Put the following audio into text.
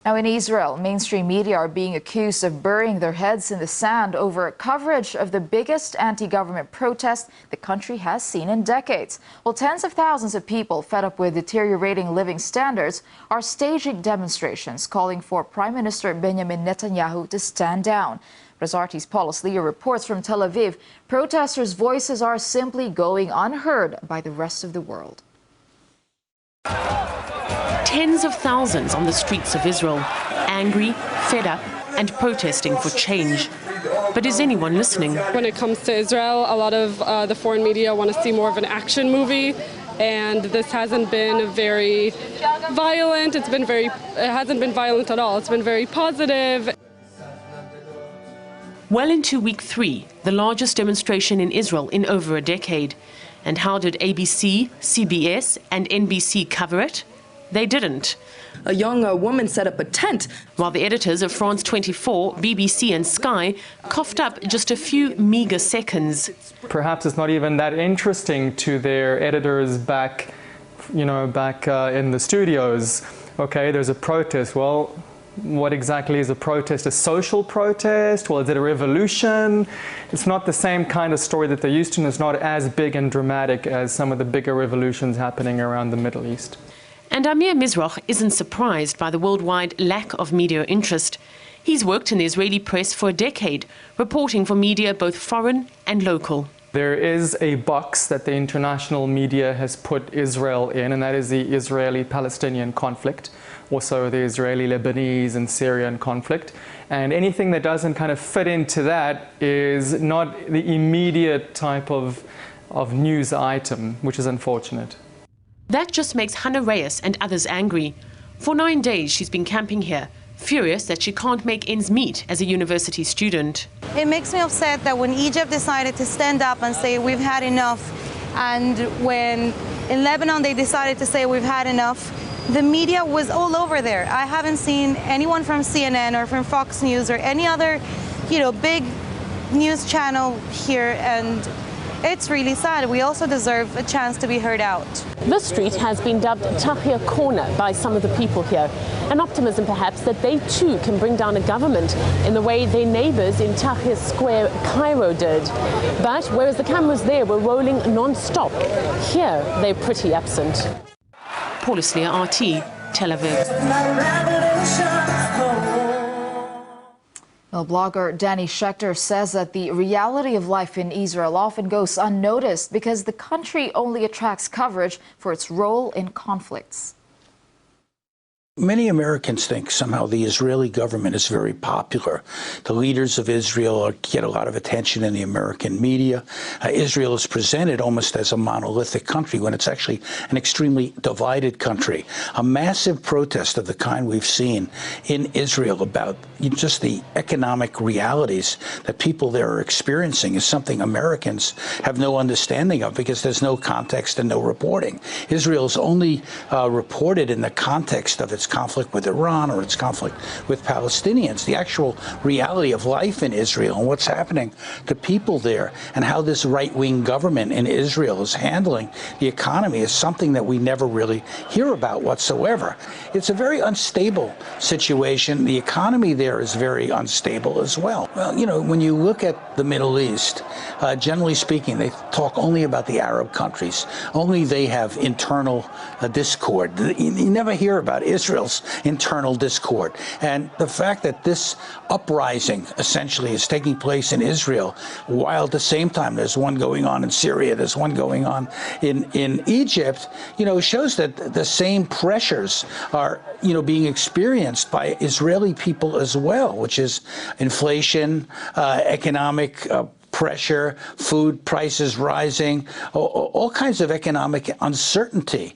Now in Israel, mainstream media are being accused of burying their heads in the sand over coverage of the biggest anti-government protest the country has seen in decades. Well, tens of thousands of people fed up with deteriorating living standards are staging demonstrations calling for Prime Minister Benjamin Netanyahu to stand down. But as RT's Paulus Leo reports from Tel Aviv, protesters' voices are simply going unheard by the rest of the world. Tens of thousands on the streets of Israel, angry, fed up and protesting for change. But is anyone listening? When it comes to Israel, a lot of the foreign media want to see more of an action movie, and this hasn't been very violent. It hasn't been violent at all. It's been very positive. Well into week 3, the largest demonstration in Israel in over a decade. And how did ABC, CBS and NBC cover it? They didn't. A young woman set up a tent, while the editors of France 24, BBC and Sky coughed up just a few meagre seconds. Perhaps it's not even that interesting to their editors back in the studios. Okay, there's a protest. Well, what exactly is a protest? A social protest? Well, is it a revolution? It's not the same kind of story that they're used to, and it's not as big and dramatic as some of the bigger revolutions happening around the Middle East. And Amir Mizroch isn't surprised by the worldwide lack of media interest. He's worked in the Israeli press for a decade, reporting for media both foreign and local. There is a box that the international media has put Israel in, and that is the Israeli-Palestinian conflict, also the Israeli-Lebanese and Syrian conflict. And anything that doesn't kind of fit into that is not the immediate type of news item, which is unfortunate. That just makes Hannah Reyes and others angry. For 9 days she's been camping here, furious that she can't make ends meet as a university student. It makes me upset that when Egypt decided to stand up and say we've had enough, and when in Lebanon they decided to say we've had enough, the media was all over there. I haven't seen anyone from CNN or from Fox News or any other, big news channel here, and it's really sad. We also deserve a chance to be heard out. This street has been dubbed Tahrir Corner by some of the people here. An optimism perhaps that they too can bring down a government in the way their neighbours in Tahrir Square, Cairo did. But whereas the cameras there were rolling non-stop, here they're pretty absent. Paulus Leo, RT, Tel Aviv. Well, blogger Danny Schechter says that the reality of life in Israel often goes unnoticed because the country only attracts coverage for its role in conflicts. Many Americans think somehow the Israeli government is very popular. The leaders of Israel get a lot of attention in the American media. Israel is presented almost as a monolithic country when it's actually an extremely divided country. A massive protest of the kind we've seen in Israel about just the economic realities that people there are experiencing is something Americans have no understanding of because there's no context and no reporting. Israel is only reported in the context of its conflict with Iran or its conflict with Palestinians. The actual reality of life in Israel and what's happening to people there and how this right-wing government in Israel is handling the economy is something that we never really hear about whatsoever. It's a very unstable situation. The economy there is very unstable as well. Well, when you look at the Middle East, generally speaking, they talk only about the Arab countries. Only they have internal discord. You never hear about Israel's internal discord. And the fact that this uprising essentially is taking place in Israel, while at the same time there's one going on in Syria, there's one going on in Egypt, shows that the same pressures are, being experienced by Israeli people as well, which is inflation, economic pressure, food prices rising, all kinds of economic uncertainty.